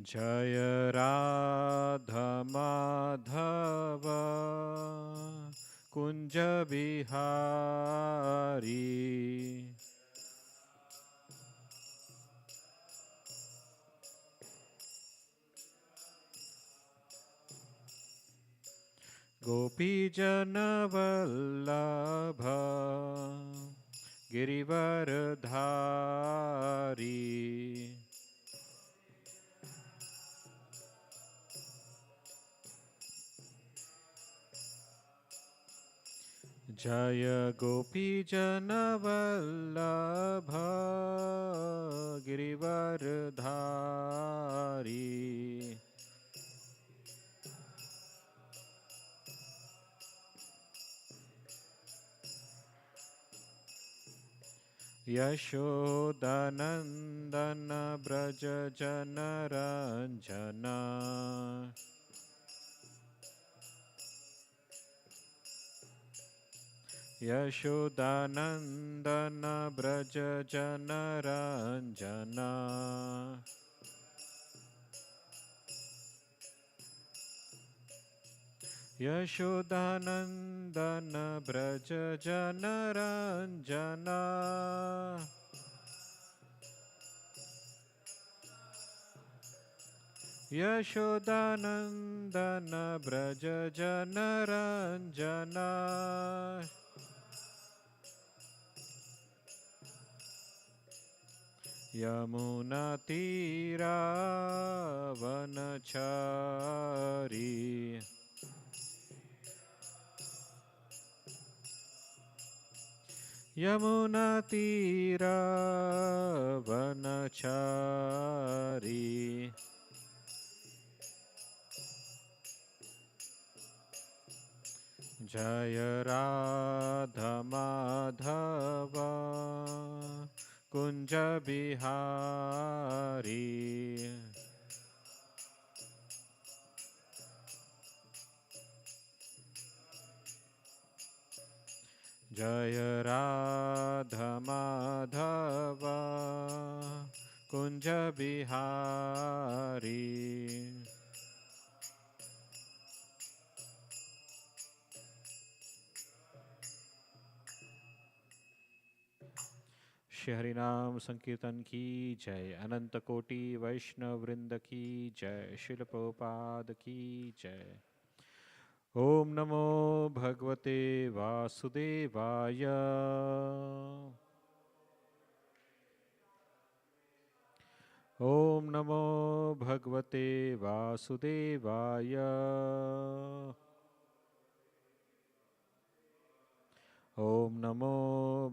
जय राधा माधव कुंज बिहारी गोपी जन वल्लभ गिरिवरधारी जय गोपी जन वल्लभ गिरिवरधारी यशोदानंदन ब्रज जन रंजना यशोदानंदन ब्रज जन रंजना यशोदानंदन ब्रज जन रंजना यशोदानंदन ब्रज जन रंजना यमुना तीरा वनचारी यमुना तीरा वनचारी जय राधा माधव कुंज बिहारी जय राधा माधव कुंज बिहारी श्री हरिनाम संकीर्तन की जय। अनंत कोटि वैष्णव वृंद की जय। शिल प्रभुपाद की जय। ओम नमो भगवते वासुदेवाय। ओम नमो भगवते वासुदेवाय। ओम नमो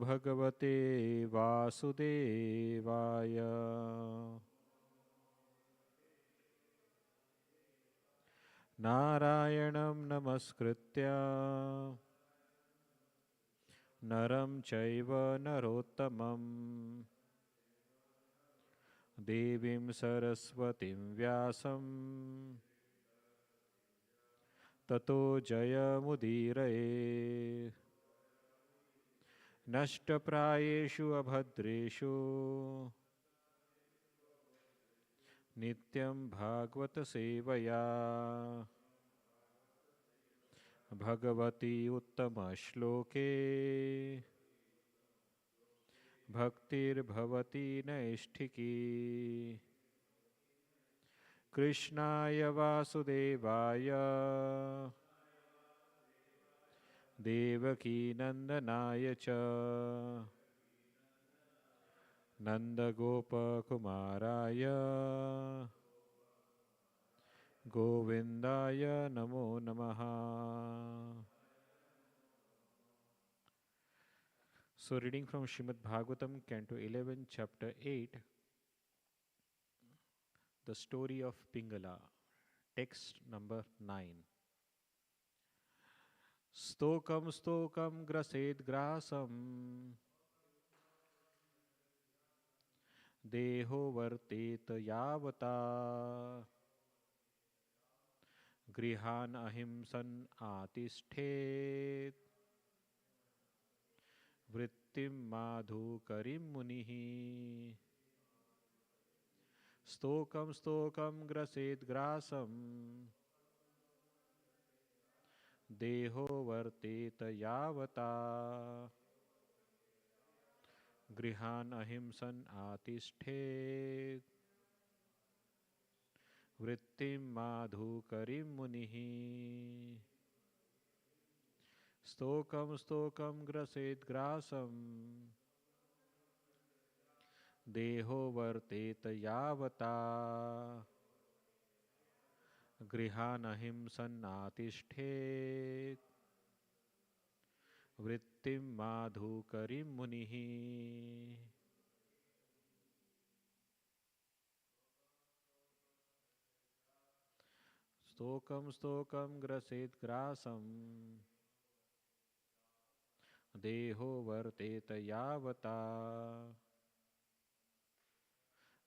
भगवते वासुदेवाय। नारायणं नमस्कृत्य नरं चैव नरोत्तमं देवीं सरस्वतीं व्यासं ततो जयमुदीरये। नष्टप्रायेषु अभद्रेषु नित्यं भागवत सेवया भगवती उत्तम श्लोके भक्तिर्भवती नैष्ठिकी। कृष्णाय वासुदेवाय देवकी नंदनाय च नंदगोपकुमाराय गोविंदाय नमो नमः। So reading from Srimad Bhagavatam, Canto 11, Chapter 8, the story of Pingala, text number 9. Stokam stokam grased grasam deho vartet yavata grihan ahimsan atisthet vrittim madhukarim munihi स्तोकं स्तोकं ग्रसेद् ग्रासं देहो वर्तेत यावता गृहान् अहिंसन् आतिष्ठेत् वृत्तिं माधुकरीं मुनिः स्तोकं स्तोकं ग्रसेद् ग्रासं देहो वर्तेत यावता गृहान् अहिंसन् आतिष्ठेत् वृत्तिं माधुकरीं मुनिः. स्तोकं स्तोकं ग्रसेत् ग्रासं देहो वर्तेत यावता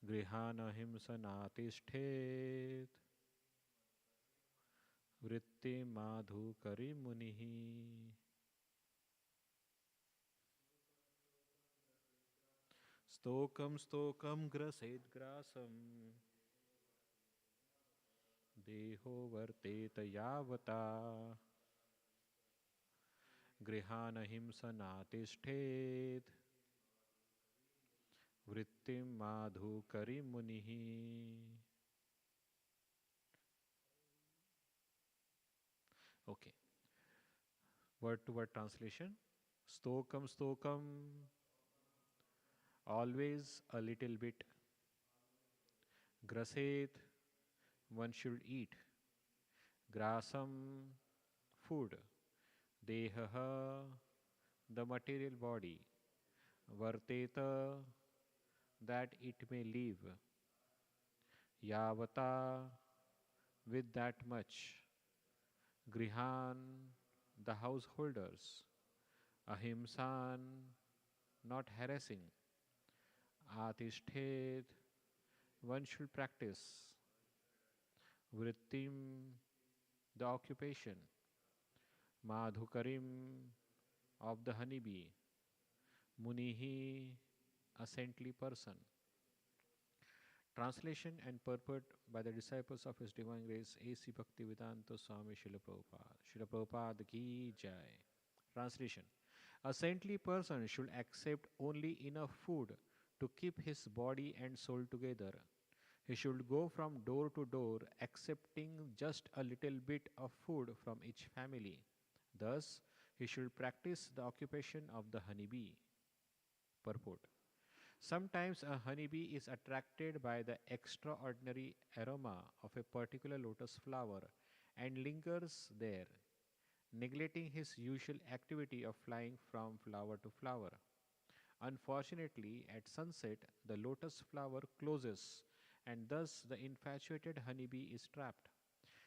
गृहान् अहिंसन् आतिष्ठेत् वृत्तिं माधुकरीं मुनिः. स्तोकं स्तोकं ग्रसेत् ग्रासं देहो वर्तेत यावता गृहान् अहिंसन् आतिष्ठेत् वृत्तिं माधुकरीं मुनिः. Okay, word to word translation. Stokam stokam, always a little bit. Graset, one should eat. Grasam, food. Dehaha, the material body. Varteta, that it may live. Yavata, with that much. Grihan, the householders. Ahimsan, not harassing. Atishtet, one should practice. Vrittim, the occupation. Madhukarim, of the honeybee. Munihi, a saintly person. Translation and purport by the disciples of His Divine Grace A.C. Bhaktivedanta Swami Srila Prabhupada. Srila Prabhupada ki jai. Translation. A saintly person should accept only enough food to keep his body and soul together. He should go from door to door accepting just a little bit of food from each family. Thus, he should practice the occupation of the honeybee. Purport. Sometimes a honeybee is attracted by the extraordinary aroma of a particular lotus flower and lingers there, neglecting his usual activity of flying from flower to flower. Unfortunately, at sunset, the lotus flower closes, and thus the infatuated honeybee is trapped.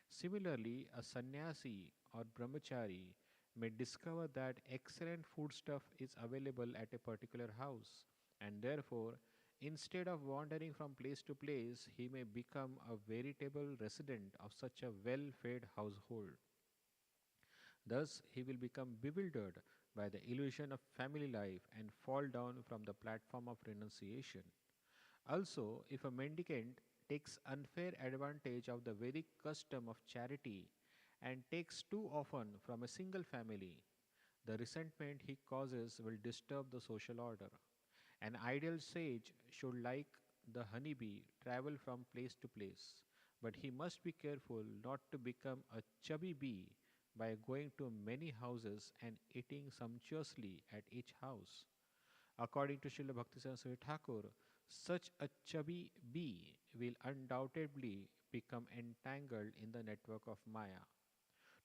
Similarly, a sannyasi or brahmachari may discover that excellent foodstuff is available at a particular house, and therefore, instead of wandering from place to place, he may become a veritable resident of such a well fed household. Thus, he will become bewildered by the illusion of family life and fall down from the platform of renunciation. Also, if a mendicant takes unfair advantage of the Vedic custom of charity and takes too often from a single family, the resentment he causes will disturb the social order. An ideal sage should, like the honeybee, travel from place to place, but he must be careful not to become a chubby bee by going to many houses and eating sumptuously at each house. According to Srila Bhaktivedanta Thakur, such a chubby bee will undoubtedly become entangled in the network of Maya.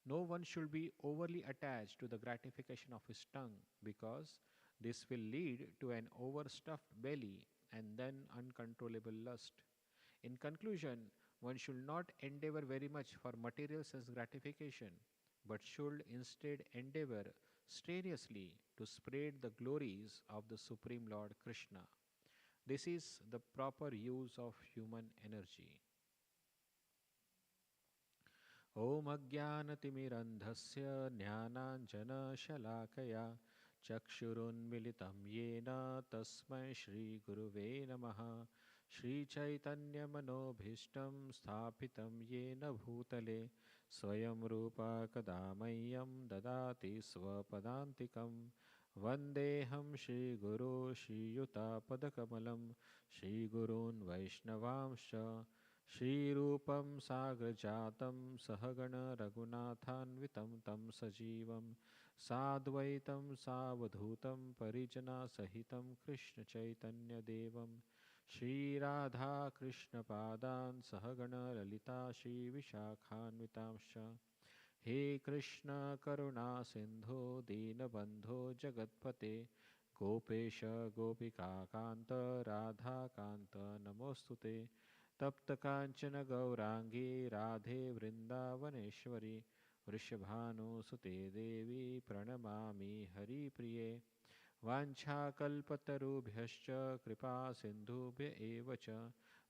No one should be overly attached to the gratification of his tongue because this will lead to an overstuffed belly and then uncontrollable lust. In conclusion, one should not endeavor very much for material sense gratification, but should instead endeavor strenuously to spread the glories of the Supreme Lord Krishna. This is the proper use of human energy. ॐ अज्ञानतिमिरन्धस्य ज्ञानाञ्जनशलाकया चक्षुरुन्मिलितं येन तस्मै श्रीगुरुवे नमः श्रीचैतन्यमनोभीष्टं स्थापितं येन भूतले स्वयं रूपा कदा मह्यं ददाति स्वपदान्तिकं वन्देऽहं श्रीगुरो श्रीयुतापदकमलं श्रीगुरून् वैष्णवांश्च श्रीरूपं साग्रजातं सहगण रघुनाथान्वितं तं सजीवं साद्वैतं सावधूतं परिजनसहितं कृष्णचैतन्यदेवं श्रीराधा कृष्णपादान् सहगण ललिता श्रीविशाखान्वितांश्च हे कृष्ण करुणा सिन्धो दीनबन्धो जगत्पते गोपेश गोपिकान्त राधाकान्त नमोऽस्तुते तप्त कांचन गौरांगी राधे वृंदावनेश्वरी वृषभानुसुते देवी प्रणमामि हरिप्रिये वाञ्छाकल्पतरुभ्यश्च कृपा सिन्धुभ्य एव च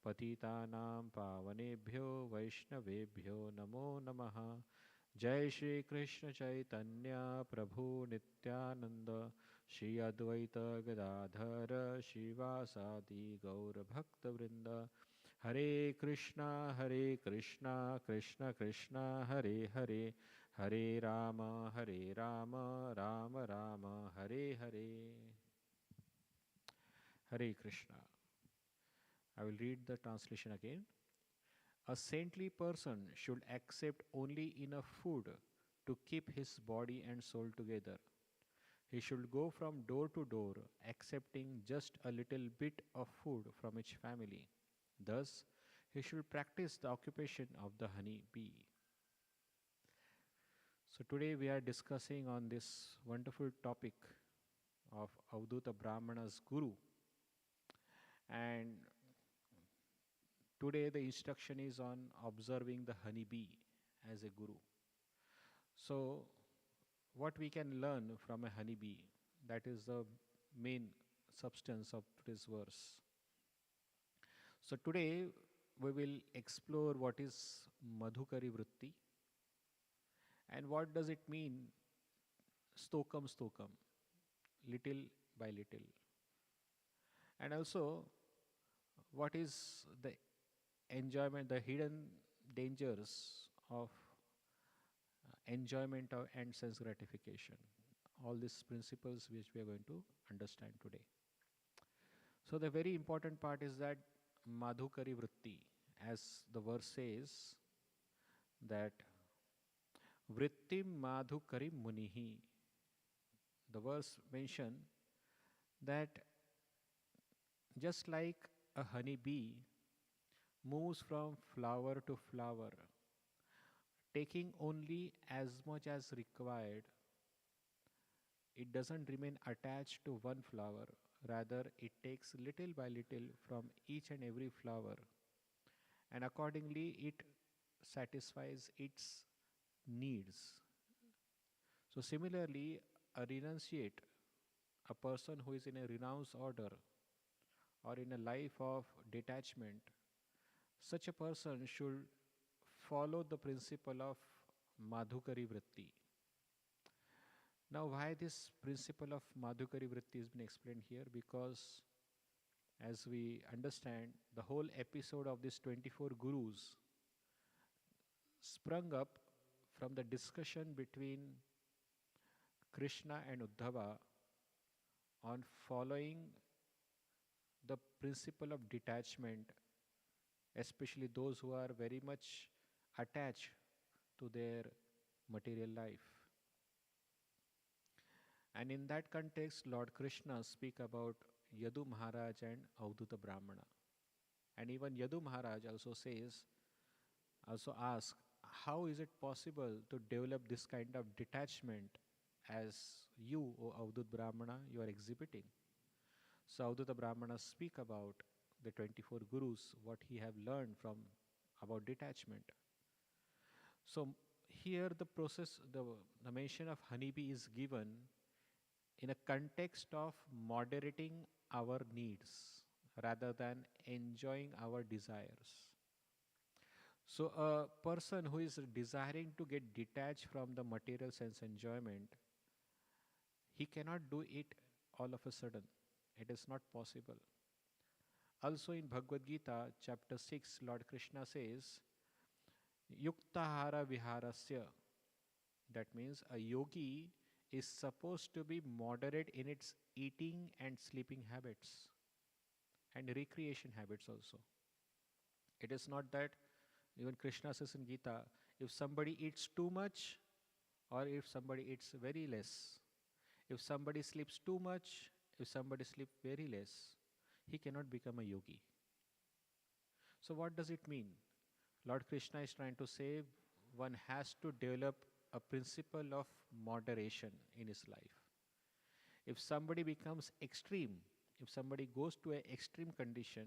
पतितानां पावनेभ्यो वैष्णवेभ्यो नमो नमः जय श्री कृष्ण चैतन्य प्रभु नित्यानंद श्री अद्वैत गदाधर श्रीवासादि गौरभक्तवृंद हरे Krishna Krishna Krishna Hare Hare Hare Ram Ram Ram Hare Hare Hare Krishna. I will read the translation again. A saintly person should accept only enough food to keep his body and soul together. He should go from door to door, accepting just a little bit of food from each family. Thus, he should practice the occupation of the honey bee. So, today we are discussing on this wonderful topic of Avduta Brahmana's Guru. And today the instruction is on observing the honey bee as a Guru. So, what we can learn from a honey bee, that is the main substance of today's verse. So today we will explore what is Madhukari Vritti and what does it mean stokam stokam, little by little. And also what is the enjoyment, the hidden dangers of enjoyment of and sense gratification. All these principles which we are going to understand today. So the very important part is that Madhukari Vritti, as the verse says, that Vrittim Madhukari Munihi. The verse mention that just like a honey bee moves from flower to flower, taking only as much as required, it doesn't remain attached to one flower. Rather, it takes little by little from each and every flower, and accordingly, it satisfies its needs. So, similarly, a renunciate, a person who is in a renounce order or in a life of detachment, such a person should follow the principle of Madhukari Vritti. Now, why this principle of Madhukari Vritti has been explained here? Because, as we understand, the whole episode of these 24 gurus sprung up from the discussion between Krishna and Uddhava on following the principle of detachment, especially those who are very much attached to their material life. And in that context, Lord Krishna speak about Yadu Maharaj and Avduta Brahmana. And even Yadu Maharaj also asks, how is it possible to develop this kind of detachment as you, O Avdut Brahmana, you are exhibiting? So Avduta Brahmana speak about the 24 gurus, what he have learned from about detachment. So here the process, the mention of honeybee is given in a context of moderating our needs rather than enjoying our desires. So a person who is desiring to get detached from the material sense enjoyment, he cannot do it all of a sudden. It is not possible. Also in Bhagavad Gita, chapter 6, Lord Krishna says, Yuktahara viharasya. That means a yogi is supposed to be moderate in its eating and sleeping habits and recreation habits also. It is not that, even Krishna says in Gita, if somebody eats too much or if somebody eats very less, if somebody sleeps too much, if somebody sleeps very less, he cannot become a yogi. So, what does it mean? Lord Krishna is trying to say one has to develop a principle of moderation in his life. If somebody becomes extreme, if somebody goes to an extreme condition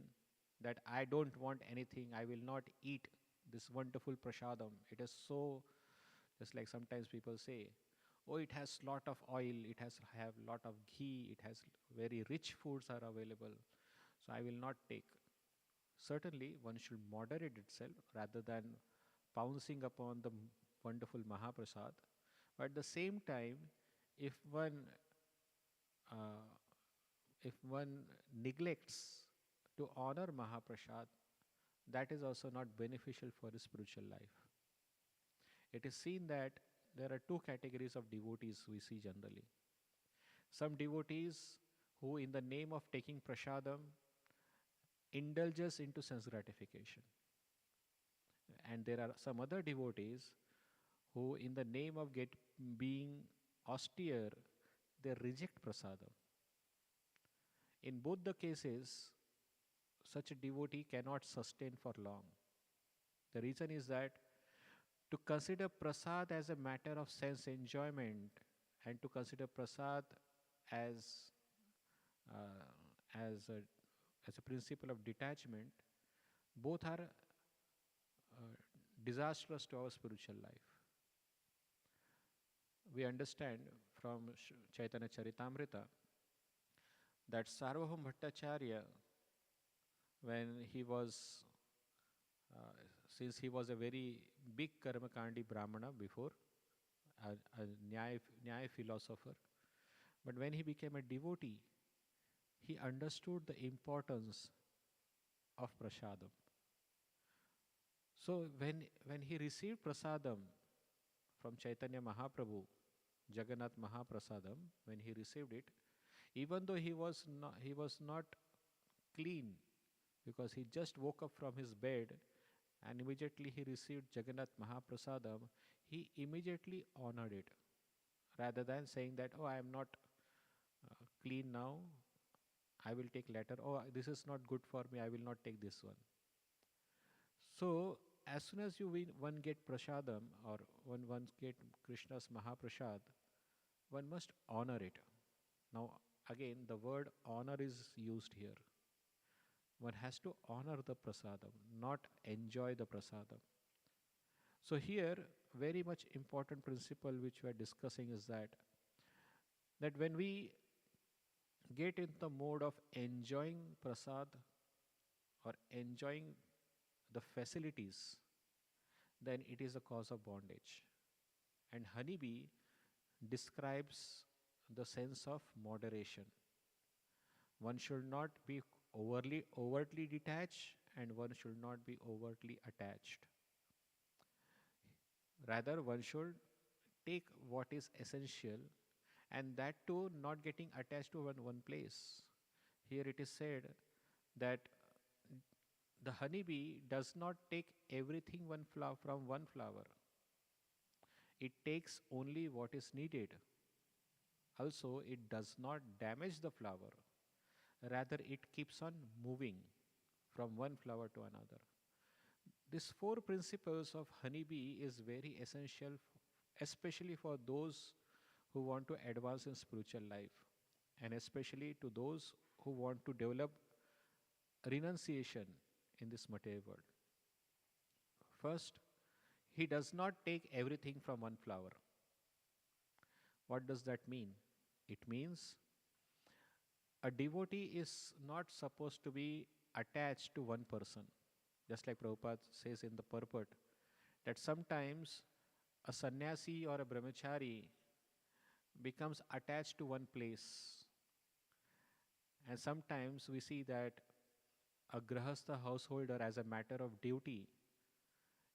that I don't want anything, I will not eat this wonderful prasadam. It is so, just like sometimes people say, oh, it has lot of oil, it has have lot of ghee, it has very rich foods are available, so I will not take. Certainly, one should moderate itself rather than pouncing upon the wonderful Mahaprasad. But at the same time, if one uh, if one neglects to honor Mahaprasad, that is also not beneficial for his spiritual life. It is seen that there are two categories of devotees we see generally. Some devotees who, in the name of taking prasadam, indulges into sense gratification. And there are some other devotees who, in the name of being austere, they reject prasadam. In both the cases, such a devotee cannot sustain for long. The reason is that to consider prasad as a matter of sense enjoyment and to consider prasad as uh, as a, as a principle of detachment, both are disastrous to our spiritual life. We understand from Chaitanya Charitamrita that Sarvabhauma Bhattacharya, when he was, since he was a very big Karmakandi Brahmana before, a Nyaya philosopher, but when he became a devotee, he understood the importance of prasadam. So when he received prasadam from Chaitanya Mahaprabhu, Jagannath Mahaprasadam, when he received it, even though he was not clean, because he just woke up from his bed and immediately he received Jagannath Mahaprasadam, he immediately honored it rather than saying that, oh, I am not clean now, I will take later, oh, this is not good for me, I will not take this one. So, as soon as one get prasadam or one get Krishna's Mahaprasad, one must honor it. Now, again, the word honor is used here. One has to honor the prasadam, not enjoy the prasadam. So here, very much important principle which we are discussing is that when we get in the mode of enjoying prasad or enjoying the facilities, then it is a cause of bondage. And honeybee describes the sense of moderation. One should not be overtly detached and one should not be overtly attached. Rather, one should take what is essential and that too not getting attached to one place. Here it is said that the honeybee does not take everything from one flower. It takes only what is needed. Also, it does not damage the flower. Rather, it keeps on moving from one flower to another. These four principles of honeybee is very essential, especially for those who want to advance in spiritual life, and especially to those who want to develop renunciation in this material world. First, he does not take everything from one flower. What does that mean? It means a devotee is not supposed to be attached to one person. Just like Prabhupada says in the purport, that sometimes a sannyasi or a brahmachari becomes attached to one place. And sometimes we see that a grahastha householder as a matter of duty,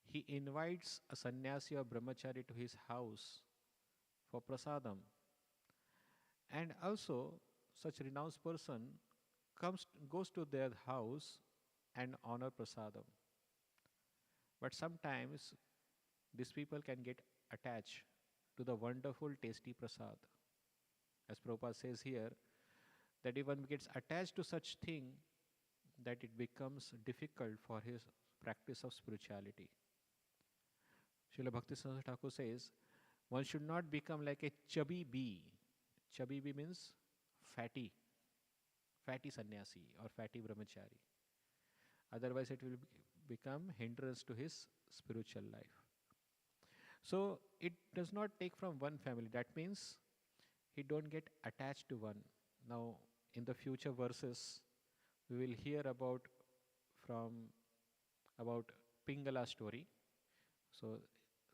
he invites a sannyasi or brahmachari to his house for prasadam. And also, such renounced person goes to their house and honor prasadam. But sometimes these people can get attached to the wonderful tasty prasad. As Prabhupada says here, that if one gets attached to such thing, that it becomes difficult for his practice of spirituality. Srila Bhakti Thakur says, one should not become like a chubby bee. Chubby bee means fatty, fatty sannyasi or fatty brahmachari. Otherwise, it will become hindrance to his spiritual life. So it does not take from one family. That means he don't get attached to one. Now, in the future verses, we will hear from about Pingala story. So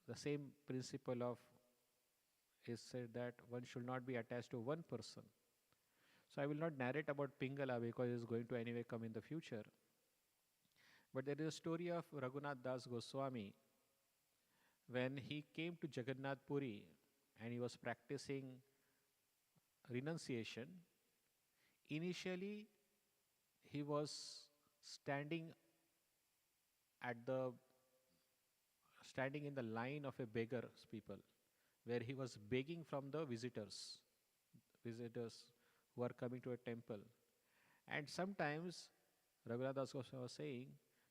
the same principle of is said that one should not be attached to one person. So I will not narrate about Pingala because it is going to anyway come in the future. But there is a story of Raghunath Das Goswami when he came to Jagannath Puri and he was practicing renunciation. Initially, he was standing standing in the line of a beggar's people, where he was begging from the visitors who are coming to a temple. And sometimes, Raghunath Das Goswami was saying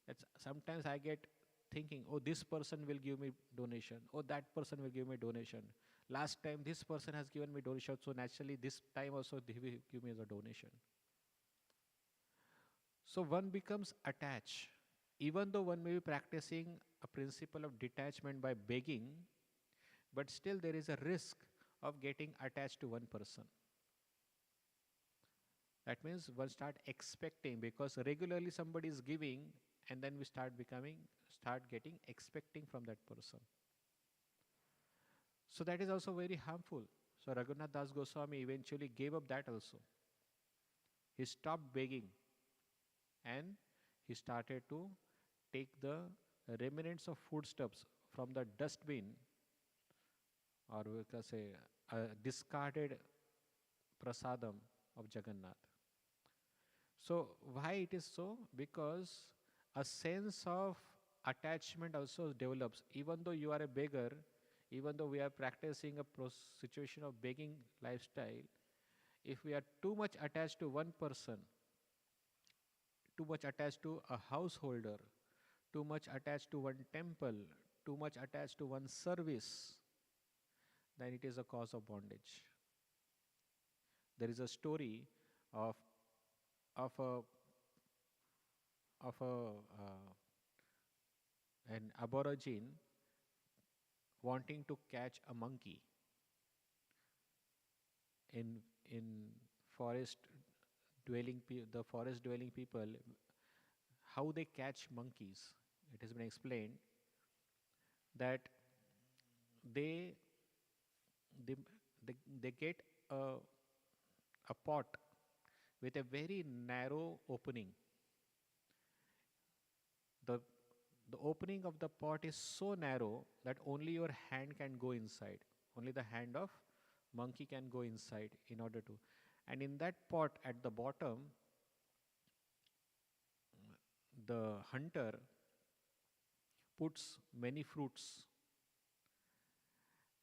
that sometimes I get thinking, oh, this person will give me donation, oh, that person will give me donation. Last time this person has given me donation, so naturally this time also they will give me as a donation. So one becomes attached. Even though one may be practicing a principle of detachment by begging, but still there is a risk of getting attached to one person. That means one start expecting, because regularly somebody is giving and then we start getting expecting from that person. So that is also very harmful. So Raghunath Das Goswami eventually gave up that also. He stopped begging and he started to take the remnants of foodstuffs from the dustbin, or we can say discarded prasadam of Jagannath. So why it is so? Because a sense of attachment also develops. Even though you are a beggar, even though we are practicing a situation of begging lifestyle, if we are too much attached to one person, too much attached to a householder, too much attached to one temple, too much attached to one service, then it is a cause of bondage. There is a story of an aborigine wanting to catch a monkey in forest the forest dwelling people. How they catch monkeys? It has been explained that they they, they get a pot with a very narrow opening. The opening of the pot is so narrow that only your hand can go inside. Only the hand of monkey can go inside in order to. And in that pot at the bottom, the hunter puts many fruits.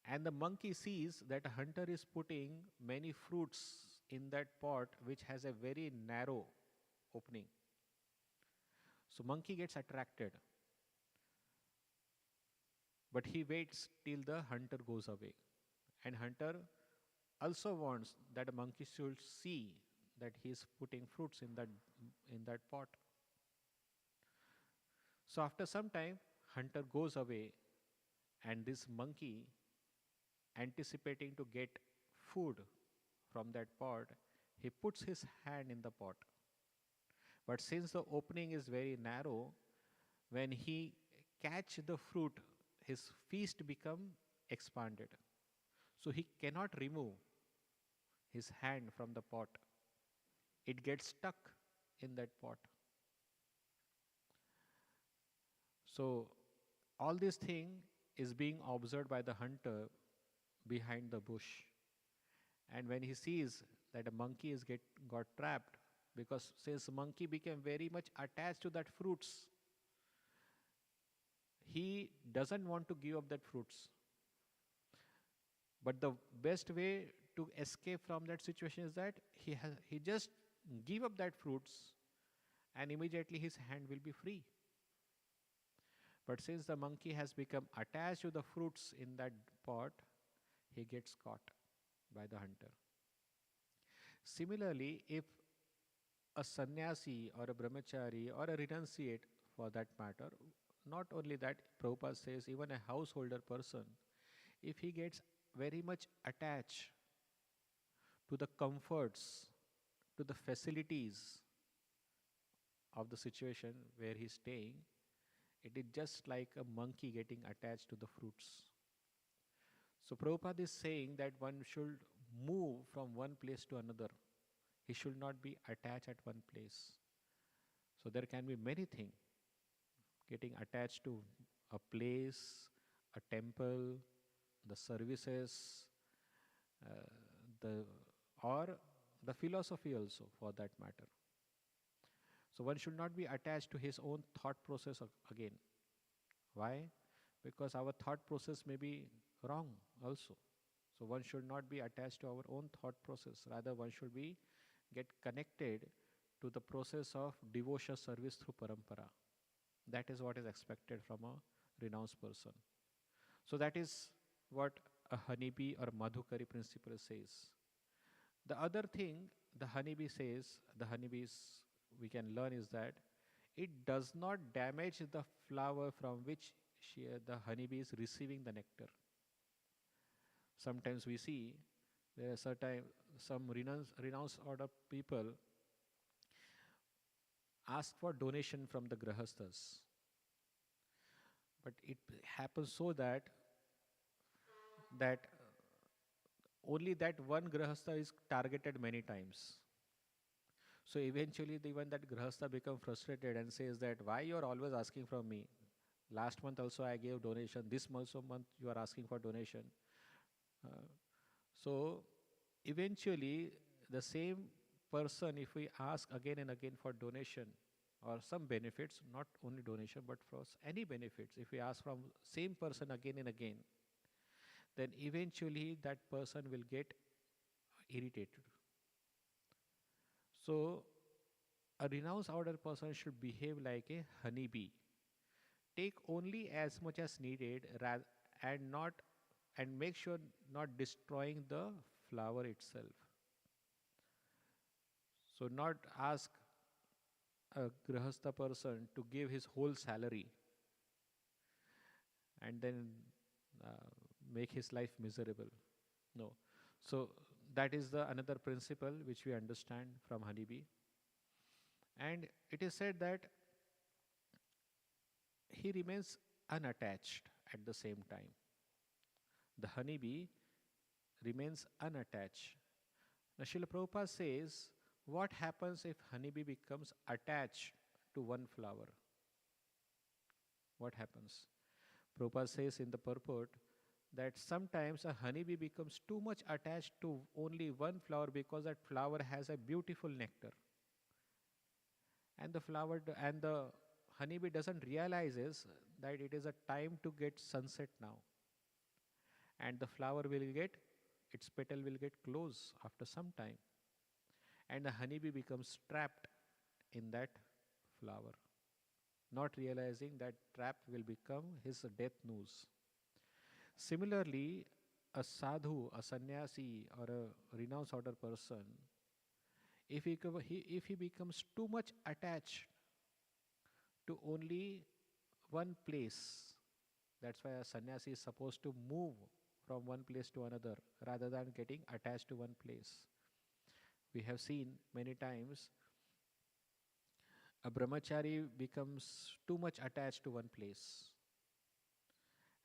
And the monkey sees that a hunter is putting many fruits in that pot which has a very narrow opening. So monkey gets attracted. But he waits till the hunter goes away. And hunter also wants that a monkey should see that he is putting fruits in that pot. So after some time, hunter goes away, and this monkey, anticipating to get food from that pot, he puts his hand in the pot. But since the opening is very narrow, when he catch the fruit, his feast become expanded. So he cannot remove his hand from the pot. It gets stuck in that pot. So all this thing is being observed by the hunter behind the bush. And when he sees that a monkey is got trapped, because since monkey became very much attached to that fruits, he doesn't want to give up that fruits. But the best way to escape from that situation is that he just give up that fruits, and immediately his hand will be free. But since the monkey has become attached to the fruits in that pot, he gets caught by the hunter. Similarly, if a sannyasi or a brahmachari or a renunciate for that matter, not only that, Prabhupada says even a householder person, if he gets very much attached to the comforts, to the facilities of the situation where he's staying, it is just like a monkey getting attached to the fruits. So Prabhupada is saying that one should move from one place to another. He should not be attached at one place. So there can be many things getting attached to a place, a temple, the services, uh, the or the philosophy also for that matter. So one should not be attached to his own thought process again. Why? Because our thought process may be wrong also. So one should not be attached to our own thought process. Rather, one should be get connected to the process of devotion service through parampara. That is what is expected from a renounced person. So that is what a honeybee or madhukari principle says. The other thing the honeybee says, the honeybees we can learn is that it does not damage the flower from which the honeybee is receiving the nectar. Sometimes we see there are some renounced order people ask for donation from the grahasthas. But it happens so that only that one grahastha is targeted many times. So eventually even that grahastha becomes frustrated and says that why you are always asking from me? Last month also I gave donation. This month you are asking for donation. So eventually the same person, if we ask again and again for donation or some benefits, not only donation but for any benefits, if we ask from same person again and again, then eventually that person will get irritated. So a renounced order person should behave like a honeybee. Take only as much as needed and not and make sure not destroying the flower itself. So not ask a grahastha person to give his whole salary and then uh, make his life miserable. No. So that is the another principle which we understand from honeybee. And it is said that he remains unattached at the same time. The honeybee remains unattached. Now Srila Prabhupada says, what happens if honeybee becomes attached to one flower? What happens? Prabhupada says in the purport that sometimes a honeybee becomes too much attached to only one flower because that flower has a beautiful nectar. And the honeybee doesn't realizes that it is a time to get sunset now. And the flower its petal will get close after some time. And the honeybee becomes trapped in that flower, not realizing that trap will become his death noose. Similarly, a sadhu, a sannyasi, or a renounced order person, if he becomes too much attached to only one place, that's why a sannyasi is supposed to move from one place to another rather than getting attached to one place. We have seen many times a brahmachari becomes too much attached to one place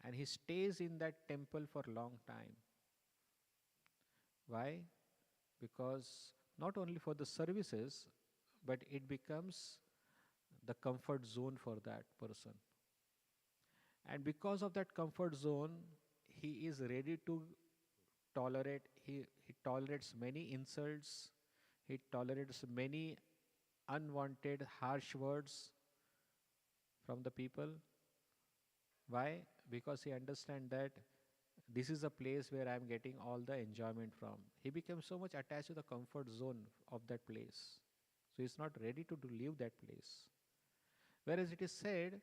and he stays in that temple for a long time. Why? Because not only for the services, but it becomes the comfort zone for that person. And because of that comfort zone, he is ready to he tolerates many insults, he tolerates many unwanted harsh words from the people. Why? Because he understands that this is a place where I am getting all the enjoyment from. He becomes so much attached to the comfort zone of that place. So he's not ready to leave that place. Whereas it is said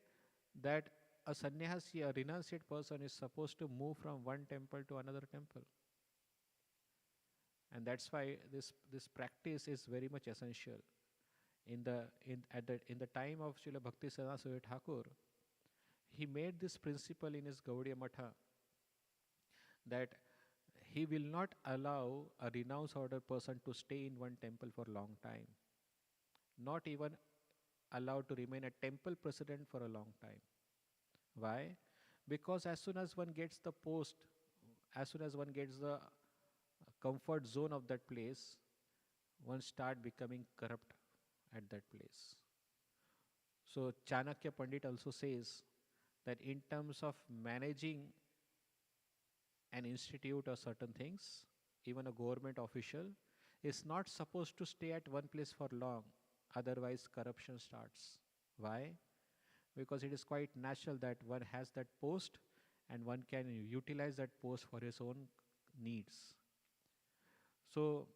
that a sannyasi, a renunciate person, is supposed to move from one temple to another temple. And that's why this practice is very much essential. In the time of Srila Bhakti Siddhanta Thakur, he made this principle in his Gaudiya Matha that he will not allow a renounced order person to stay in one temple for a long time, not even allowed to remain a temple president for a long time. Why? Because as soon as one gets the post, as soon as one gets the comfort zone of that place, one start becoming corrupt at that place. So Chanakya Pandit also says that in terms of managing an institute or certain things, even a government official is not supposed to stay at one place for long, otherwise corruption starts. Why? Because it is quite natural that one has that post and one can utilize that post for his own needs. So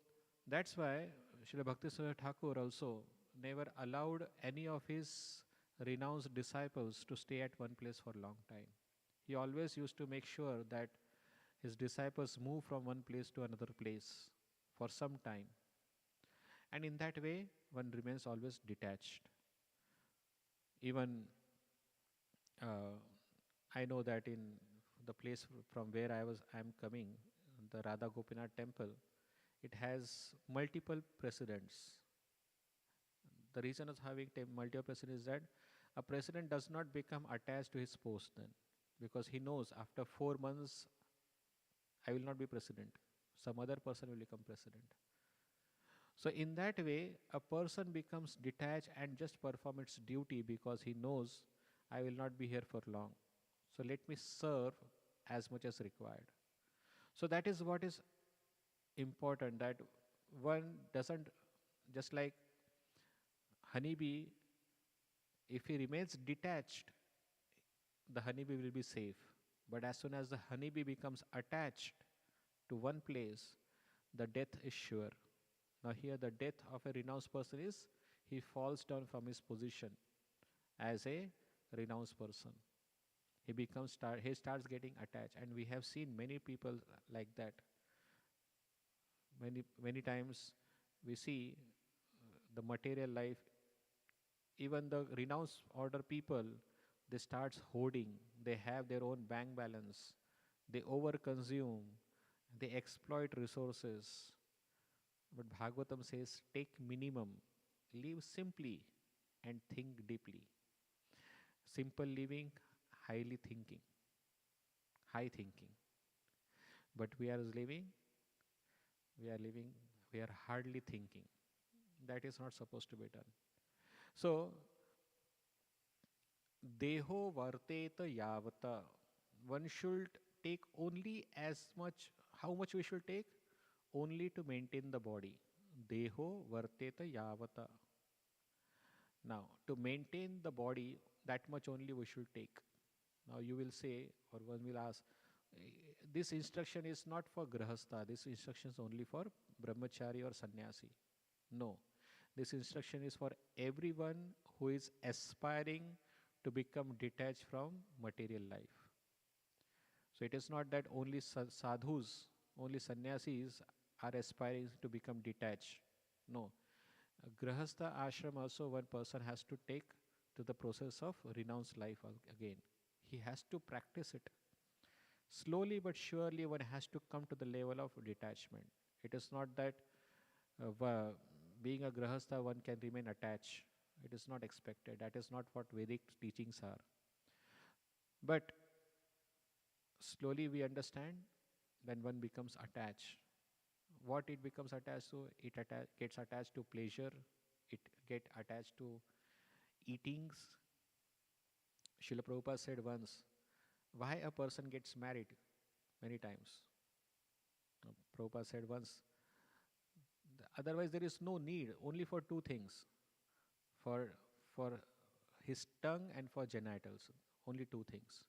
that's why Srila Bhakti Thakur also never allowed any of his renounced disciples to stay at one place for a long time. He always used to make sure that his disciples move from one place to another place for some time. And in that way, one remains always detached. Even I know that in the place from where I am coming, the Radha Gopinath temple, it has multiple presidents. The reason of having multiple presidents is that a president does not become attached to his post then, because he knows after 4 months I will not be president. Some other person will become president. So in that way, a person becomes detached and just perform its duty because he knows I will not be here for long. So let me serve as much as required. So that is what is important, that one doesn't, just like honeybee, if he remains detached, the honeybee will be safe. But as soon as the honeybee becomes attached to one place, the death is sure. Now here the death of a renounced person is he falls down from his position as a renounced person. He starts getting attached, and we have seen many people like that. Many times we see the material life, even the renounced order people, they start hoarding, they have their own bank balance, they overconsume, they exploit resources. But Bhagavatam says, take minimum, live simply, and think deeply. Simple living, highly thinking, high thinking. But we are living, we are hardly thinking. That is not supposed to be done. So, deho varteta yavata. One should take only as much, how much we should take? Only to maintain the body. Deho varteta yavata. Now, to maintain the body, that much only we should take. Now you will say, or one will ask, this instruction is not for grahastha, this instruction is only for brahmachari or sannyasi. No, this instruction is for everyone who is aspiring to become detached from material life. So it is not that only sadhus, only sannyasis are aspiring to become detached. No, grahastha ashram also one person has to take to the process of renounced life again. He has to practice it. Slowly but surely one has to come to the level of detachment. It is not that being a grahastha one can remain attached. It is not expected. That is not what Vedic teachings are. But slowly we understand when one becomes attached. What it becomes attached to, it gets attached to pleasure, it gets attached to eatings. Srila Prabhupada said once why a person gets married many times. Prabhupada said once, otherwise there is no need, only for two things, for for his tongue and for genitals, only two things.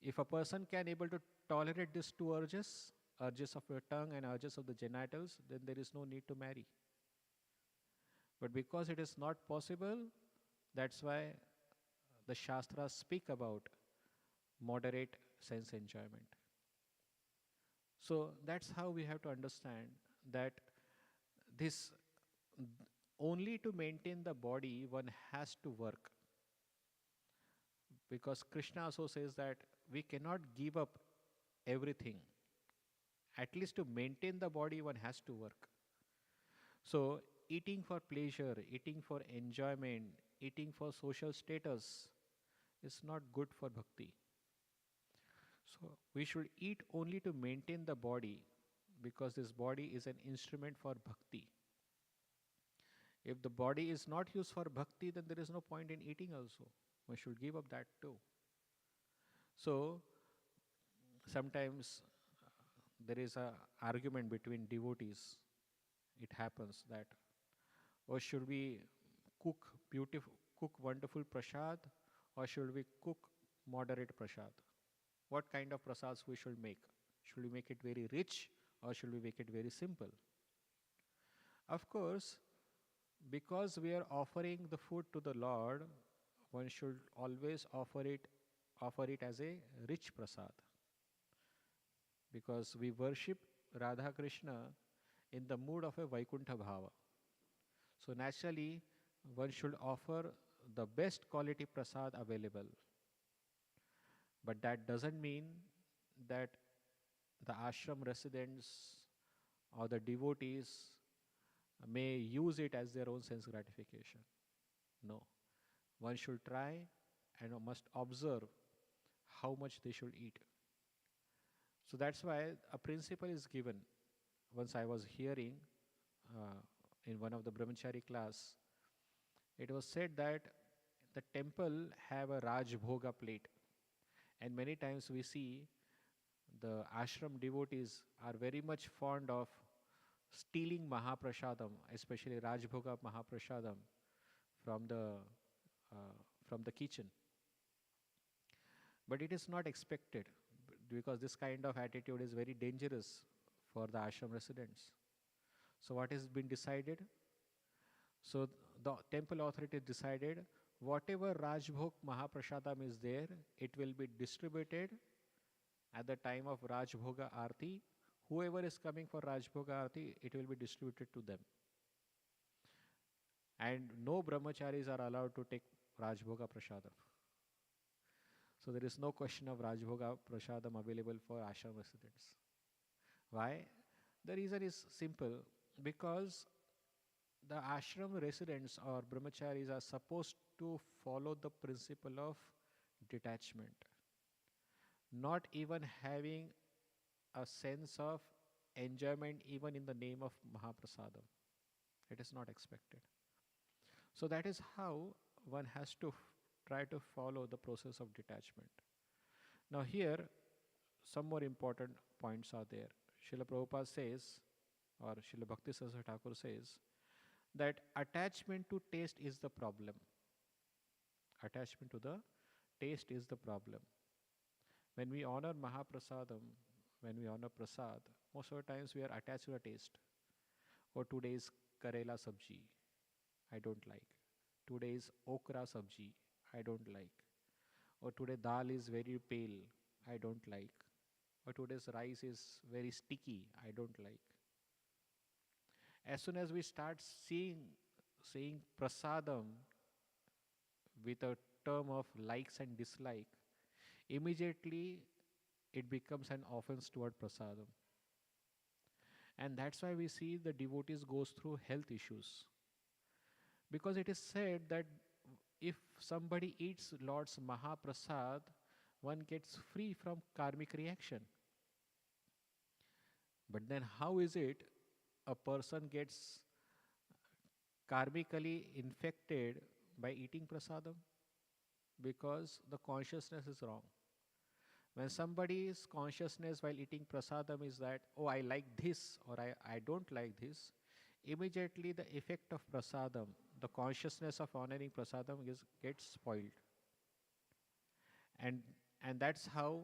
If a person can able to tolerate these two urges, urges of your tongue and urges of the genitals, then there is no need to marry. But because it is not possible, that's why the Shastras speak about moderate sense enjoyment. So that's how we have to understand that this only to maintain the body one has to work, because Krishna also says that we cannot give up everything. At least to maintain the body one has to work. So eating for pleasure, eating for enjoyment, eating for social status is not good for bhakti. So we should eat only to maintain the body, because this body is an instrument for bhakti. If the body is not used for bhakti, then there is no point in eating also. One should give up that too. So sometimes there is a argument between devotees. It happens that, or should we cook wonderful prasad, or should we cook moderate prasad? What kind of prasads we should make? Should we make it very rich, or should we make it very simple? Of course, because we are offering the food to the Lord, one should always offer it as a rich prasad, because we worship Radha Krishna in the mood of a Vaikuntha Bhava. So naturally, one should offer the best quality prasad available. But that doesn't mean that the ashram residents or the devotees may use it as their own sense gratification. No. One should try and must observe how much they should eat. So that's why a principle is given. Once I was hearing in one of the brahmachari class, it was said that the temple have a Raj Bhoga plate. And many times we see the ashram devotees are very much fond of stealing Mahaprasadam, especially Rajbhoga Mahaprasadam from the from the kitchen. But it is not expected, because this kind of attitude is very dangerous for the ashram residents. So what has been decided? So the temple authority decided whatever Rajbhog Mahaprasadam is there, it will be distributed at the time of Rajbhoga Arti. Whoever is coming for Rajbhoga Arti, it will be distributed to them. And no brahmacharis are allowed to take Rajbhoga Prasadam. So there is no question of Rajbhoga Prasadam available for ashram residents. Why? The reason is simple, because the ashram residents or brahmacharis are supposed to follow the principle of detachment, not even having a sense of enjoyment even in the name of Mahaprasadam. It is not expected. So that is how one has to try to follow the process of detachment. Now here, some more important points are there. Srila Prabhupada says, or Srila Bhakti Saraswati Thakur says, that attachment to taste is the problem. Attachment to the taste is the problem. When we honor Mahaprasadam, when we honor Prasad, most of the times we are attached to the taste. Or today's Karela Sabji, I don't like. Today's Okra Sabji, I don't like. Or today dal is very pale, I don't like. Or today's rice is very sticky, I don't like. As soon as we start saying prasadam with a term of likes and dislike, immediately it becomes an offense toward prasadam. And that's why we see the devotees goes through health issues. Because it is said that if somebody eats Lord's Mahaprasad, one gets free from karmic reaction. But then how is it a person gets karmically infected by eating prasadam? Because the consciousness is wrong. When somebody's consciousness while eating prasadam is that, oh, I like this or I don't like this, immediately the effect of prasadam, the consciousness of honoring prasadam gets spoiled. And, and that's how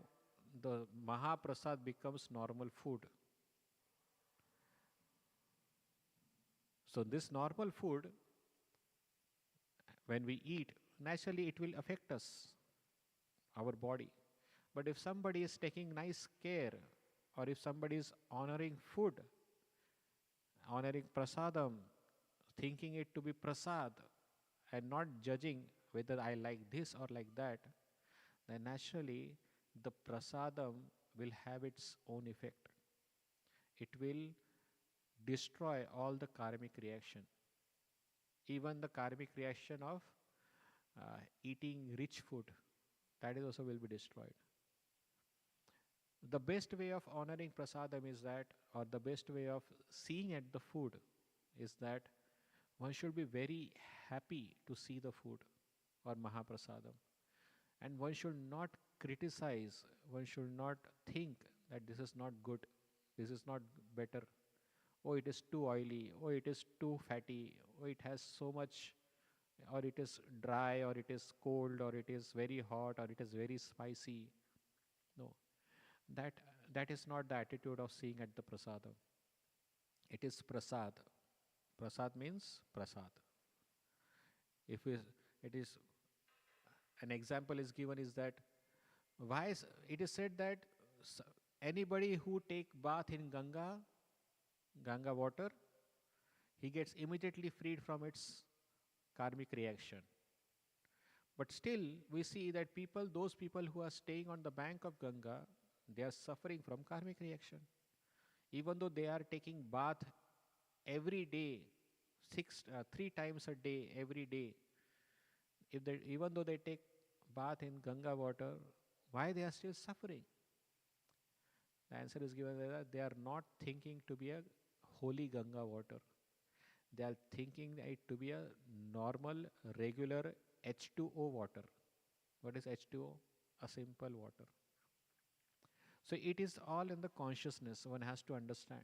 the Mahaprasad becomes normal food. So this normal food, when we eat, naturally it will affect us, our body. But if somebody is taking nice care, or if somebody is honoring food, honoring prasadam, thinking it to be prasad, and not judging whether I like this or like that, then naturally the prasadam will have its own effect. It will destroy all the karmic reaction, even the karmic reaction of eating rich food, that is also will be destroyed. The best way of honoring prasadam is that, or the best way of seeing at the food is that one should be very happy to see the food or Mahaprasadam. And one should not criticize, one should not think that this is not good, this is not better. Oh, it is too oily, oh, it is too fatty, oh, it has so much, or it is dry, or it is cold, or it is very hot, or it is very spicy. No, that that is not the attitude of seeing at the prasadam. It is prasad. Prasad means prasad. If it is an example is given is that why it is said that anybody who take bath in Ganga water, he gets immediately freed from its karmic reaction. But still, we see that those people who are staying on the bank of Ganga, they are suffering from karmic reaction. Even though they are taking bath every day, 3 times a day, every day, even though they take bath in Ganga water, why they are still suffering? The answer is given that they are not thinking to be a holy Ganga water. They are thinking it to be a normal, regular H2O water. What is H2O? A simple water. So it is all in the consciousness, one has to understand.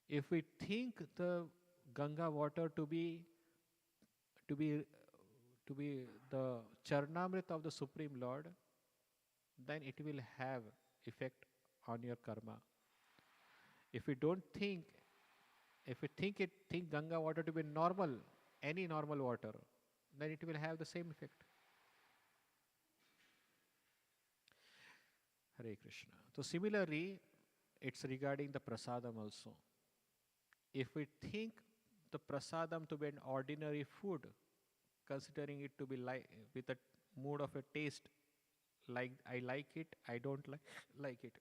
If we think the Ganga water to be to be to be the Charnamrit of the Supreme Lord, then it will have effect on your karma. If we don't think, if we think Ganga water to be normal, any normal water, then it will have the same effect. Hare Krishna. So similarly, it's regarding the prasadam also. If we think the prasadam to be an ordinary food, considering it to be like with a mood of a taste, like I like it, I don't like it.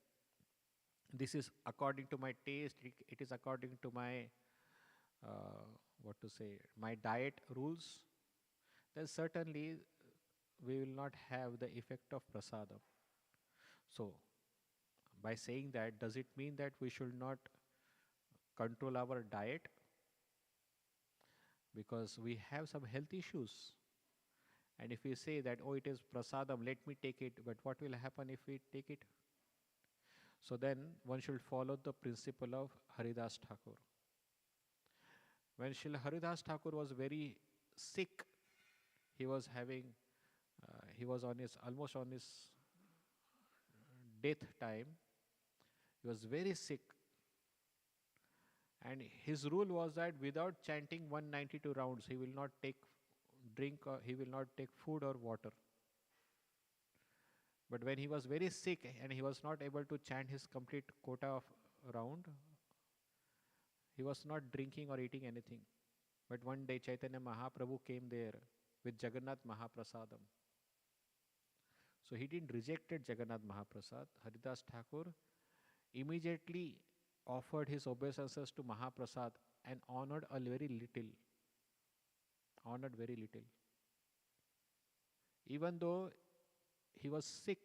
This is according to my taste. It is according to my what to say, my diet rules. Then certainly we will not have the effect of prasadam. So, by saying that, does it mean that we should not control our diet? Because we have some health issues. And if we say that, oh, it is prasadam, let me take it, but what will happen if we take it? So then one should follow the principle of Haridas Thakur. When Srila Haridas Thakur was very sick, he was having, he was on his, almost on his death time. He was very sick. And his rule was that without chanting 192 rounds, he will not take drink or he will not take food or water. But when he was very sick and he was not able to chant his complete quota of round, he was not drinking or eating anything. But one day Chaitanya Mahaprabhu came there with Jagannath Mahaprasadam. So he didn't reject Jagannath Mahaprasad. Haridas Thakur immediately offered his obeisances to Mahaprasad and honored very little. Honored very little. Even though he was sick,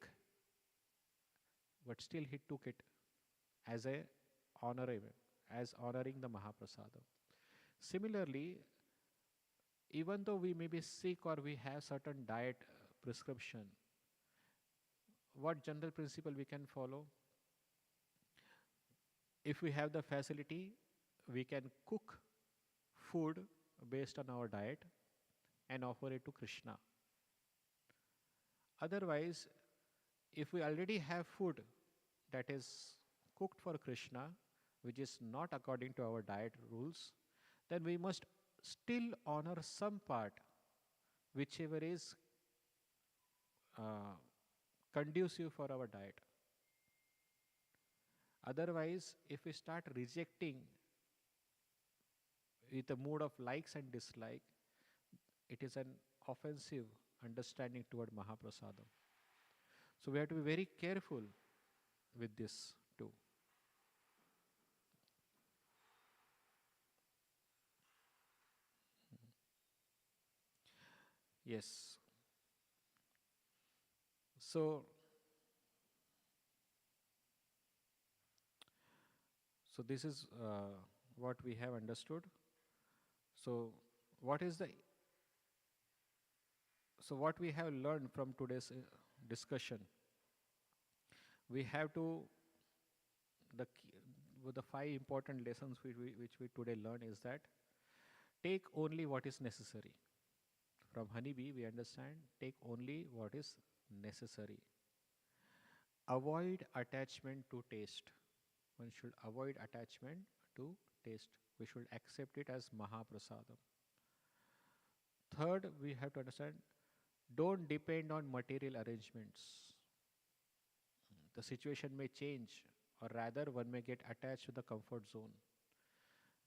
but still he took it as a as honoring the Mahaprasadam. Similarly, even though we may be sick or we have certain diet prescription, what general principle we can follow? If we have the facility, we can cook food based on our diet and offer it to Krishna. Otherwise, if we already have food that is cooked for Krishna, which is not according to our diet rules, then we must still honor some part, whichever is uh, conducive for our diet. Otherwise, if we start rejecting with a mood of likes and dislike, it is an offensive understanding toward Mahaprasadam. So we have to be very careful with this too. Yes. So, so this is what we have understood. So, what is the so what we have learned from today's discussion? We have to the the five important lessons which we today learn is that take only what is necessary. From honeybee, we understand take only what is necessary. Avoid attachment to taste. One should avoid attachment to taste. We should accept it as Mahaprasadam. Third, we have to understand don't depend on material arrangements. The situation may change, or rather, one may get attached to the comfort zone.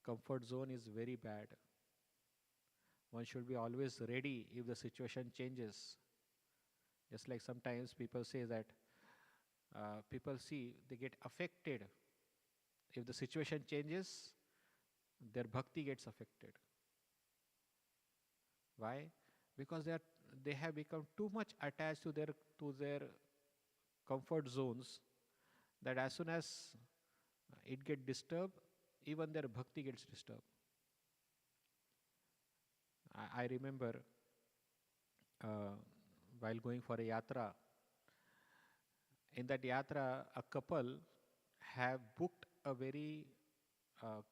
Comfort zone is very bad. One should be always ready if the situation changes. Just like sometimes people say that people see they get affected. If the situation changes, their bhakti gets affected. Why? Because they have become too much attached to their comfort zones that as soon as it gets disturbed, even their bhakti gets disturbed. I remember uh, while going for a yatra, in that yatra, a couple have booked a very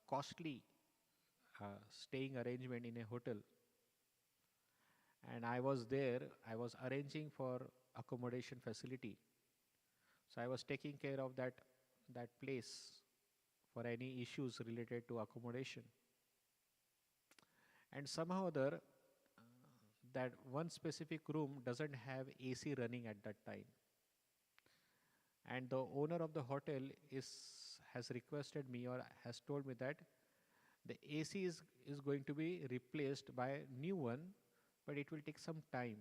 costly staying arrangement in a hotel. And I was there, I was arranging for accommodation facility. So I was taking care of that place for any issues related to accommodation. And somehow or other, that one specific room doesn't have AC running at that time. And the owner of the hotel has requested me or has told me that the AC is going to be replaced by a new one, but it will take some time.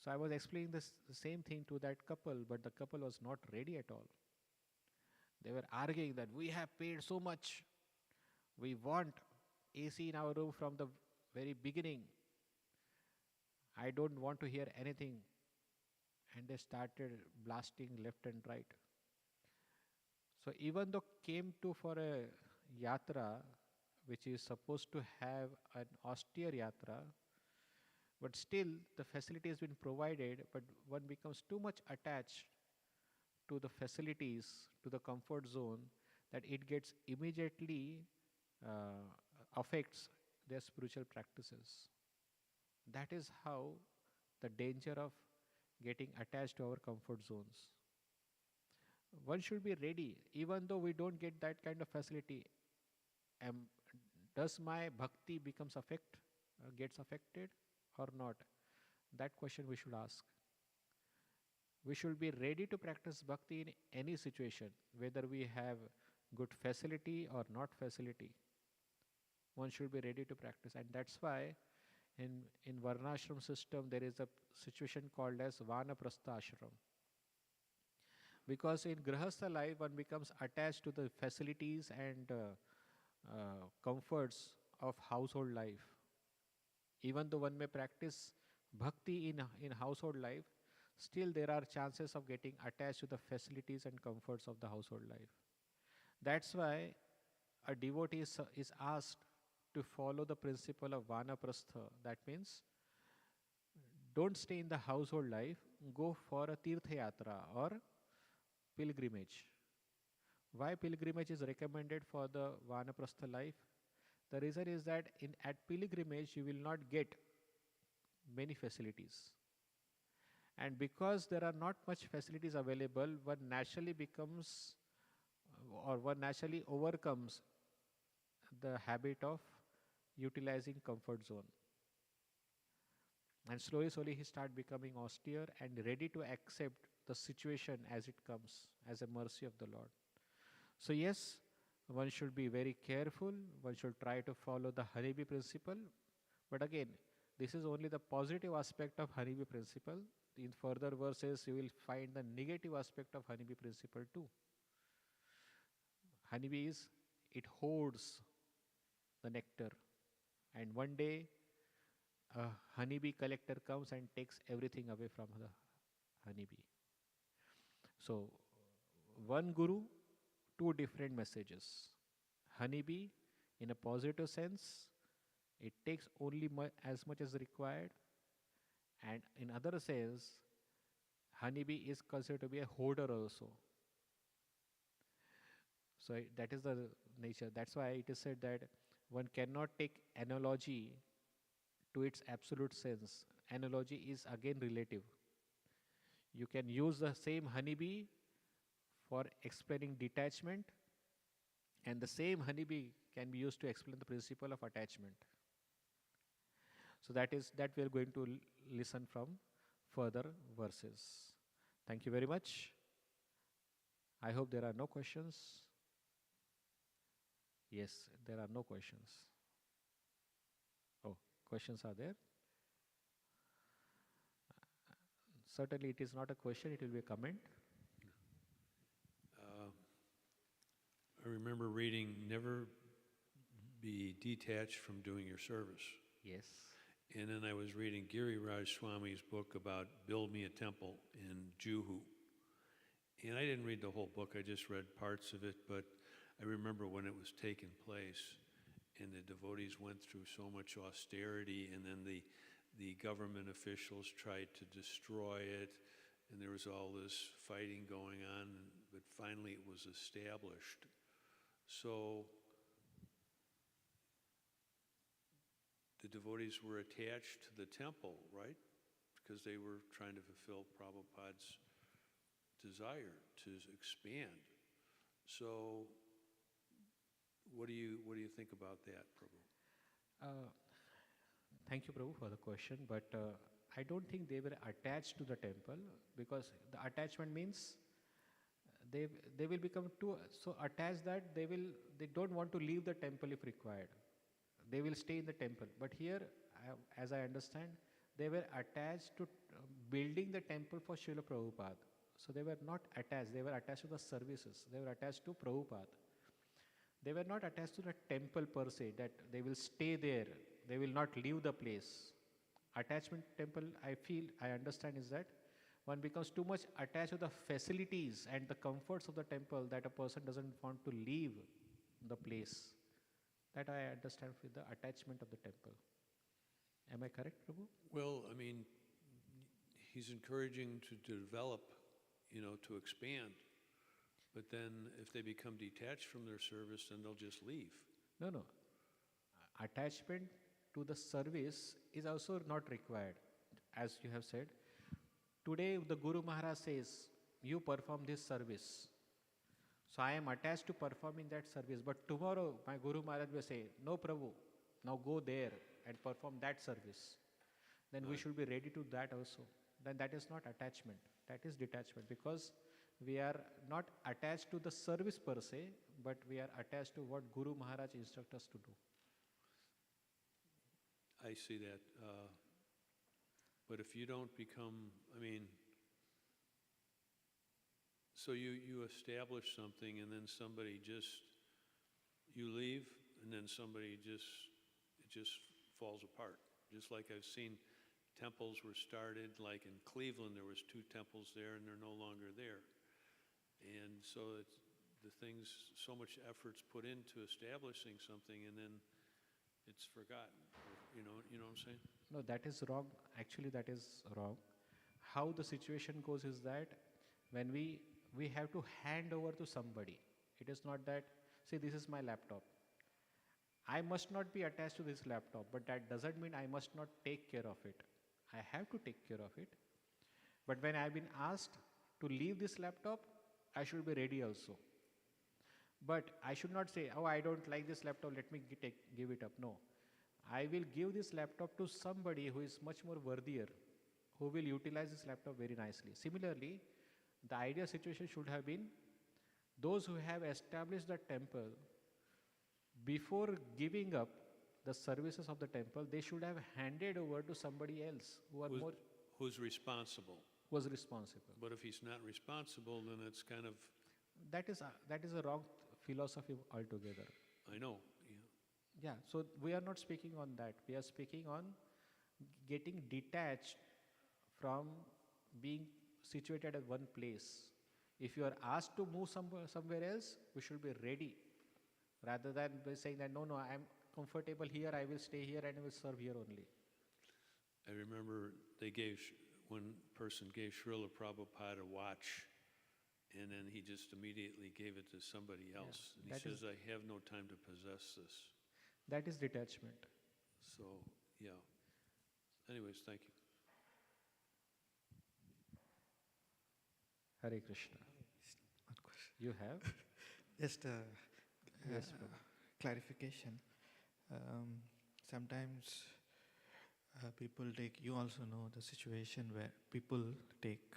So I was explaining the same thing to that couple, but the couple was not ready at all. They were arguing that we have paid so much. We want AC in our room from the very beginning. I don't want to hear anything. And they started blasting left and right. So even though came to for a yatra, which is supposed to have an austere yatra, but still the facility has been provided, but one becomes too much attached to the facilities, to the comfort zone, that it gets immediately affects their spiritual practices. That is how the danger of getting attached to our comfort zones. One should be ready, even though we don't get that kind of facility. Does my bhakti gets affected or not? That question we should ask. We should be ready to practice bhakti in any situation, whether we have good facility or not facility. One should be ready to practice, and that's why in Varnashram system there is a situation called as Vanaprastha ashram. Because in Grahastha life one becomes attached to the facilities and comforts of household life. Even though one may practice bhakti in household life, still there are chances of getting attached to the facilities and comforts of the household life. That's why a devotee is asked to follow the principle of Vanaprastha. That means don't stay in the household life, go for a Tirtha Yatra or pilgrimage. Why pilgrimage is recommended for the Vanaprastha life? The reason is that at pilgrimage you will not get many facilities. And because there are not much facilities available, one naturally becomes or one naturally overcomes the habit of utilizing comfort zone. And slowly, slowly he start becoming austere and ready to accept the situation as it comes, as a mercy of the Lord. So yes, one should be very careful. One should try to follow the honeybee principle. But again, this is only the positive aspect of honeybee principle. In further verses, you will find the negative aspect of honeybee principle too. Honeybees, it hoards the nectar, and one day a honeybee collector comes and takes everything away from the honeybee. So, one guru, two different messages. Honeybee, in a positive sense, it takes only as much as required, and in other sense, honeybee is considered to be a hoarder also. So that is the nature. That's why it is said that one cannot take analogy to its absolute sense. Analogy is again relative. You can use the same honeybee for explaining detachment, and the same honeybee can be used to explain the principle of attachment. So that we are going to listen from further verses. Thank you very much. I hope there are no questions. Yes, there are no questions. Oh, questions are there? Certainly it is not a question, it will be a comment. I remember reading, never be detached from doing your service. Yes. And then I was reading Giri Raj Swami's book about Build Me a Temple in Juhu. And I didn't read the whole book, I just read parts of it, but I remember when it was taking place and the devotees went through so much austerity, and then the government officials tried to destroy it, and there was all this fighting going on, but finally it was established. So the devotees were attached to the temple, right? Because they were trying to fulfill Prabhupada's desire to expand. So what do you think about that, Prabhu? Thank you, Prabhu, for the question, but I don't think they were attached to the temple, because the attachment means they will become too so attached that they don't want to leave the temple if required. They will stay in the temple. But here, as I understand, they were attached to building the temple for Srila Prabhupada. So they were not attached. They were attached to the services. They were attached to Prabhupada. They were not attached to the temple per se, that they will stay there. They will not leave the place. Attachment temple, I understand, is that one becomes too much attached to the facilities and the comforts of the temple that a person doesn't want to leave the place. That I understand with the attachment of the temple. Am I correct, Prabhu? Well, I mean, he's encouraging to develop, to expand. But then if they become detached from their service, then they'll just leave. No. Attachment to the service is also not required. As you have said, today the Guru Maharaj says, you perform this service. So I am attached to performing that service. But tomorrow my Guru Maharaj will say, no Prabhu, now go there and perform that service. Then we should be ready to that also. Then that is not attachment, that is detachment, because we are not attached to the service per se, but we are attached to what Guru Maharaj instructs us to do. I see that. But if you don't become, so you establish something and then somebody you leave, and then it just falls apart. Just like I've seen temples were started, like in Cleveland, there was 2 temples there and they're no longer there. And so so much effort's put into establishing something, and then it's forgotten. You know what I'm saying? No, that is wrong. Actually, that is wrong. how the situation goes is that when we have to hand over to somebody. It is not that, see, this is my laptop. I must not be attached to this laptop, but that doesn't mean I must not take care of it. I have to take care of it. But when I've been asked to leave this laptop, I should be ready also. But I should not say, oh, I don't like this laptop, let me give it up. No. I will give this laptop to somebody who is much more worthier, who will utilize this laptop very nicely. Similarly, the ideal situation should have been those who have established the temple, before giving up the services of the temple, they should have handed over to somebody else who are Who's, more who's responsible? was responsible. But if he's not responsible, then it's kind of, That is a wrong philosophy altogether. I know, yeah. Yeah, so we are not speaking on that. We are speaking on getting detached from being situated at one place. If you are asked to move somewhere else, we should be ready, rather than by saying that no, I am comfortable here, I will stay here and I will serve here only. I remember one person gave Srila Prabhupada a watch, and then he just immediately gave it to somebody else. And he says, I have no time to possess this. That is detachment. So, yeah. Anyways, thank you. Hare Krishna. One question. You have? Just Yes, Prabhu. clarification. Sometimes people take, you also know the situation where people take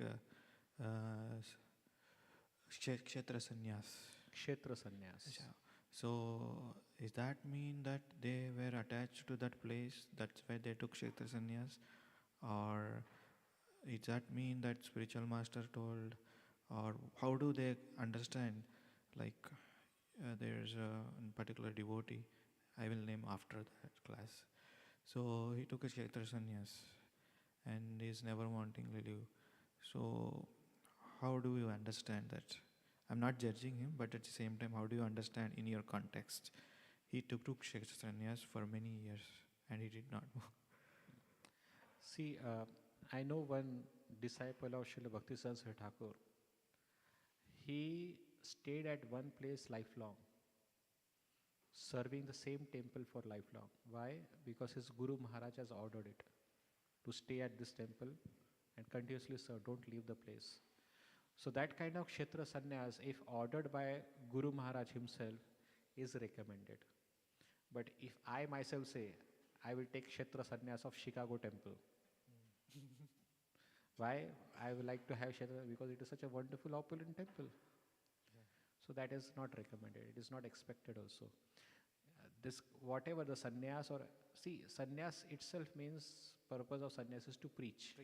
kshetra sannyas. Kshetra sannyas. Yeah. So, does that mean that they were attached to that place? That's why they took kshetra sannyas? Or does that mean that spiritual master told? Or how do they understand? Like, there's a particular devotee, I will name after that class. So, he took a kshetra sannyas and is never wanting to leave. So, how do you understand that? I'm not judging him, but at the same time, how do you understand in your context? He took kshetra sannyas for many years and he did not move. See, I know one disciple of Srila Bhakti Sir Thakur. He stayed at one place lifelong, serving the same temple for lifelong. Why? Because his Guru Maharaj has ordered it to stay at this temple and continuously serve, don't leave the place. So that kind of Kshetra Sannyas, if ordered by Guru Maharaj himself, is recommended. But if I myself say, I will take Kshetra Sannyas of Chicago temple. Why? I would like to have Kshetra because it is such a wonderful, opulent temple. So that is not recommended. It is not expected also. This whatever the sannyas or see, sannyas itself means purpose of sannyas is to preach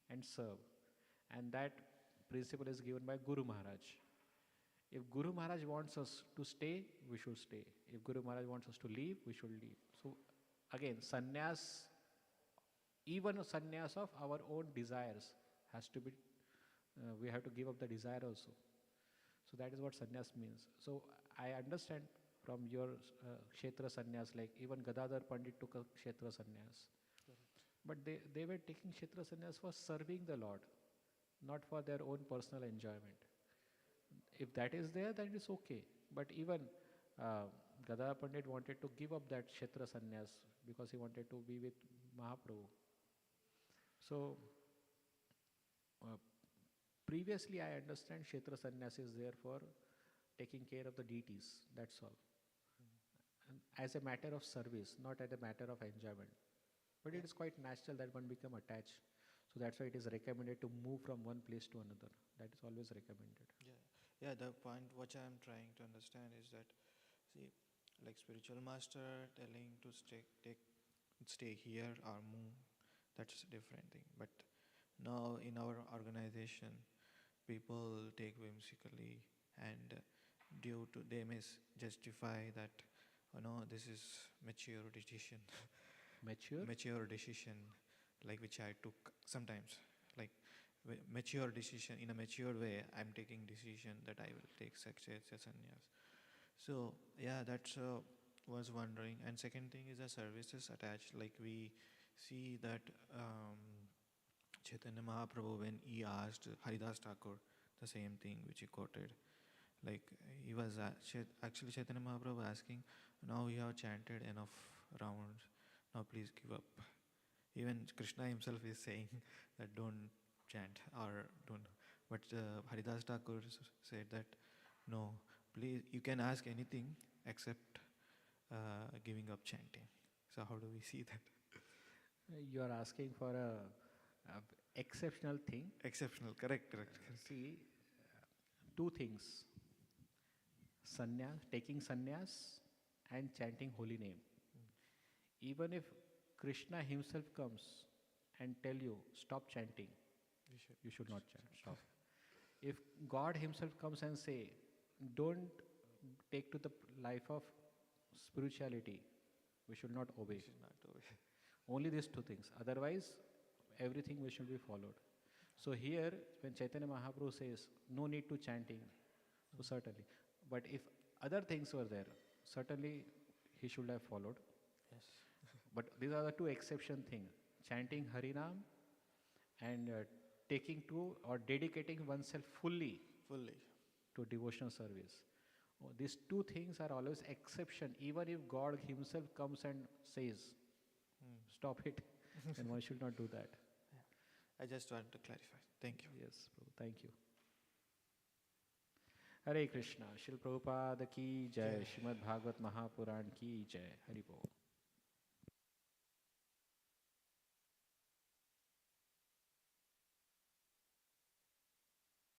and serve, and that principle is given by Guru Maharaj. If Guru Maharaj wants us to stay, we should stay. If Guru Maharaj wants us to leave, we should leave. So again, sannyas, even a sannyas of our own desires has to be, we have to give up the desire also. So that is what sannyas means. So I understand from your kshetra sannyas, like even Gadadhar Pandit took a kshetra sannyas. But they were taking kshetra sannyas for serving the Lord, not for their own personal enjoyment. If that is there, then it's okay. But even Gadadhar Pandit wanted to give up that kshetra sannyas because he wanted to be with Mahaprabhu. So previously I understand kshetra sannyas is there for taking care of the deities, that's all. And as a matter of service, not as a matter of enjoyment. But it is quite natural that one become attached. So that's why it is recommended to move from one place to another. That is always recommended. Yeah, the point which I am trying to understand is that, see, like spiritual master telling to stay here or move, that's a different thing. But now in our organization, people take whimsically and due to they may justify that, this is mature decision. Mature decision, like which I took sometimes, like mature decision in a mature way. I'm taking decision that I will take success sannyas. So yeah, that's was wondering. And second thing is the services attached. Like we see that Chaitanya Mahaprabhu, when he asked Haridas Thakur the same thing which he quoted, like he was actually Chaitanya Mahaprabhu asking, now you have chanted enough rounds, now please give up. Even Krishna himself is saying that don't chant or don't. But Haridas Thakur said that no, please, you can ask anything except giving up chanting. So how do we see that? You are asking for a exceptional thing. Exceptional, correct. See, two things: sannyas, taking sannyas, and chanting holy name. Even if Krishna himself comes and tell you stop chanting, you should not chant. Stop. If God himself comes and say, don't take to the life of spirituality, we should not obey. Should not do it. Only these two things. Otherwise, everything we should be followed. So here, when Chaitanya Mahaprabhu says, no need to chanting, so certainly. But if other things were there, certainly he should have followed. Yes. But these are the two exception things. Chanting Harinam and taking to or dedicating oneself fully Fully. to devotional service. Oh, these two things are always exception. Even if God himself comes and says, stop it, then one should not do that. I just want to clarify. Thank you. Yes, Prabhu. Thank you. Hare Krishna. Shri Prabhupada ki jai. Jai. Srimad Bhagavat Mahapuran ki jai. Hari Bol.